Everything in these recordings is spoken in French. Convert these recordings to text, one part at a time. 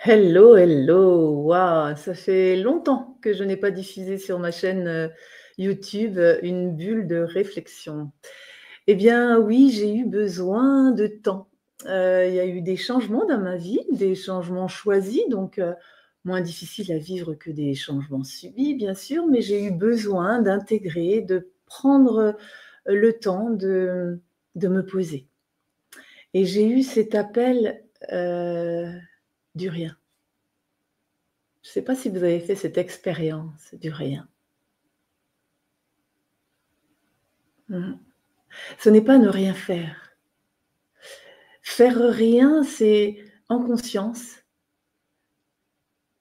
Hello, hello! Waouh, ça fait longtemps que je n'ai pas diffusé sur ma chaîne, YouTube, une bulle de réflexion. Eh bien oui, j'ai eu besoin de temps. Il y a eu des changements dans ma vie, des changements choisis, donc moins difficiles à vivre que des changements subis, bien sûr, mais j'ai eu besoin d'intégrer, de prendre, le temps de me poser et j'ai eu cet appel, du rien. Je ne sais pas si vous avez fait cette expérience du rien. Mmh. Ce n'est pas ne rien faire. Faire rien, c'est en conscience,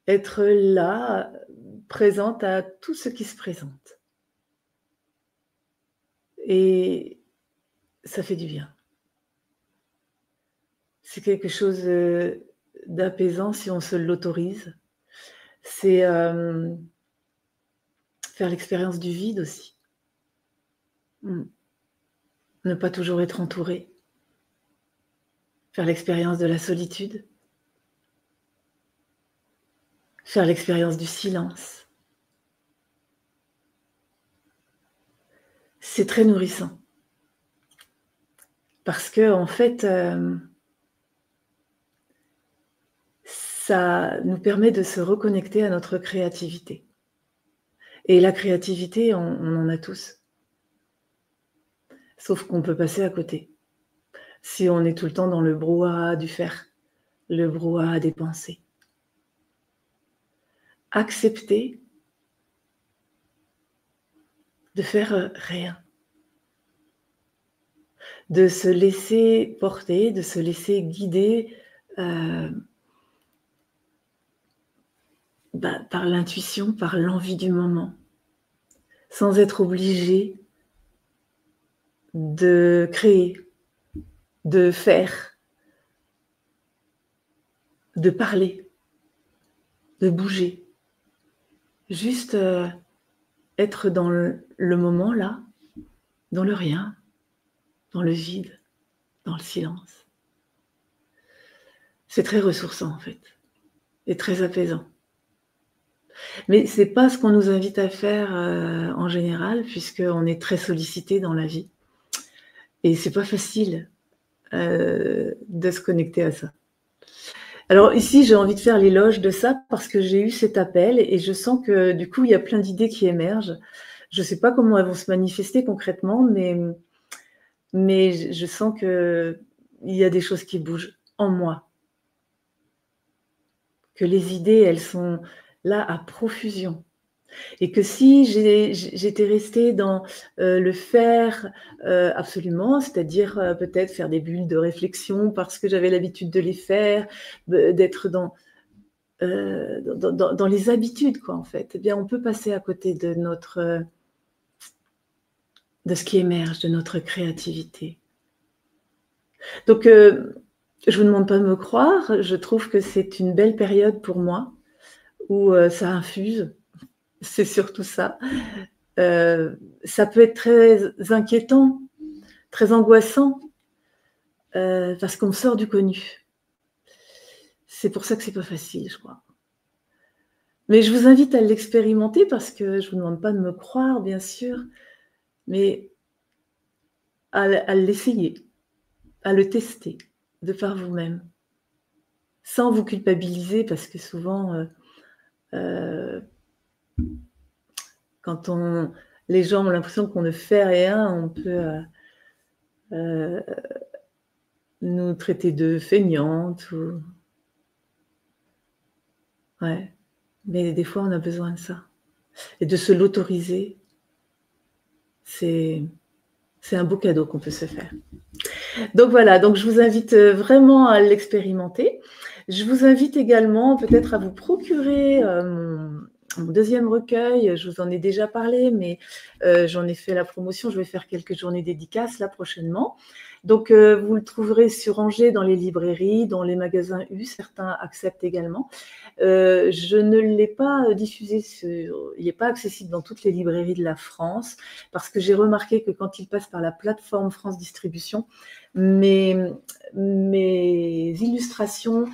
être là, présente à tout ce qui se présente et ça fait du bien. C'est quelque chose, d'apaisant si on se l'autorise. C'est, faire l'expérience du vide aussi. Mmh. Ne pas toujours être entouré. Faire l'expérience de la solitude. Faire l'expérience du silence. C'est très nourrissant. Parce qu'en fait, ça nous permet de se reconnecter à notre créativité et la créativité, on en a tous. Sauf qu'on peut passer à côté. Si on est tout le temps dans le brouhaha du faire, le brouhaha des pensées. Accepter de faire, rien. De se laisser porter, de se laisser guider, par l'intuition, par l'envie du moment. Sans être obligé de créer, de faire, de parler, de bouger. Juste, être dans le moment là, dans le rien, dans le vide, dans le silence. C'est très ressourçant en fait et très apaisant. Mais c'est pas ce qu'on nous invite à faire, en général puisqu'on est très sollicité dans la vie et c'est pas facile, de se connecter à ça. Alors ici, j'ai envie de faire l'éloge de ça parce que j'ai eu cet appel et je sens que du coup, il y a plein d'idées qui émergent. Je sais pas comment elles vont se manifester concrètement, mais je sens qu'il y a des choses qui bougent en moi. Que les idées, elles sont là à profusion et que si j'étais restée dans, le faire, absolument, c'est-à-dire, peut-être faire des bulles de réflexion parce que j'avais l'habitude de les faire, d'être dans les habitudes quoi, en fait, eh bien, on peut passer à côté de notre, de ce qui émerge, de notre créativité. Donc, je vous demande pas de me croire, je trouve que c'est une belle période pour moi où, ça infuse, c'est surtout ça. Ça peut être très inquiétant, très angoissant, parce qu'on sort du connu. C'est pour ça que c'est pas facile, je crois. Mais je vous invite à l'expérimenter parce que je vous demande pas de me croire, bien sûr, mais à l'essayer, à le tester de par vous-même, sans vous culpabiliser parce que souvent, heu, quand les gens ont l'impression qu'on ne fait rien, on peut, heu, nous traiter de feignantes ou ouais, mais des fois on a besoin de ça et de se l'autoriser, c'est c'est un beau cadeau qu'on peut se faire. Donc voilà, donc je vous invite, vraiment à l'expérimenter. Je vous invite également peut-être à vous procurer, mon 2e recueil. Je vous en ai déjà parlé, mais j'en ai fait la promotion. Je vais faire quelques journées dédicaces là prochainement. Donc vous le trouverez sur Angers dans les librairies, dans les magasins U, certains acceptent également. Je ne l'ai pas diffusé il n'est pas accessible dans toutes les librairies de la France parce que j'ai remarqué que quand il passe par la plateforme France Distribution, mes illustrations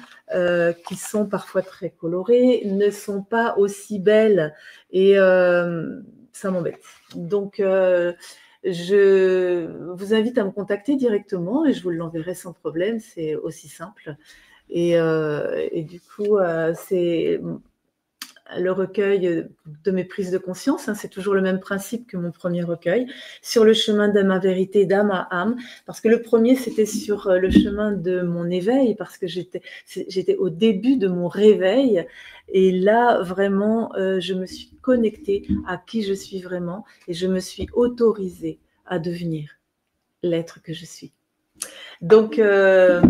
qui sont parfois très colorées, ne sont pas aussi belles et ça m'embête. Donc, je vous invite à me contacter directement et je vous l'enverrai sans problème, c'est aussi simple. Et du coup, c'est le recueil de mes prises de conscience, hein, c'est toujours le même principe que mon premier recueil, sur le chemin de ma vérité d'âme à âme, parce que le premier c'était sur le chemin de mon éveil, parce que j'étais au début de mon réveil, et là vraiment je me suis connectée à qui je suis vraiment, et je me suis autorisée à devenir l'être que je suis. Donc je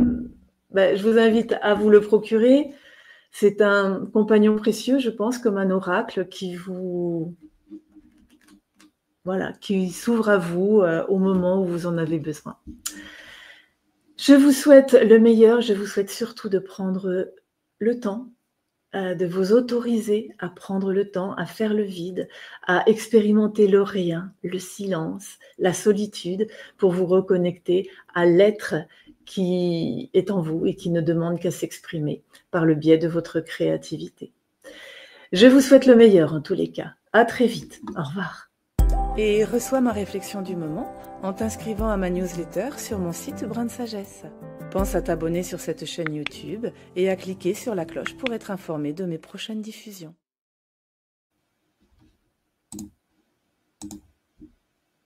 vous invite à vous le procurer. C'est un compagnon précieux, je pense, comme un oracle qui vous, voilà, qui s'ouvre à vous au moment où vous en avez besoin. Je vous souhaite le meilleur, je vous souhaite surtout de prendre le temps, de vous autoriser à prendre le temps, à faire le vide, à expérimenter le rien, le silence, la solitude, pour vous reconnecter à l'être qui est en vous et qui ne demande qu'à s'exprimer par le biais de votre créativité. Je vous souhaite le meilleur en tous les cas. À très vite. Au revoir. Et reçois ma réflexion du moment en t'inscrivant à ma newsletter sur mon site Brin de Sagesse. Pense à t'abonner sur cette chaîne YouTube et à cliquer sur la cloche pour être informé de mes prochaines diffusions.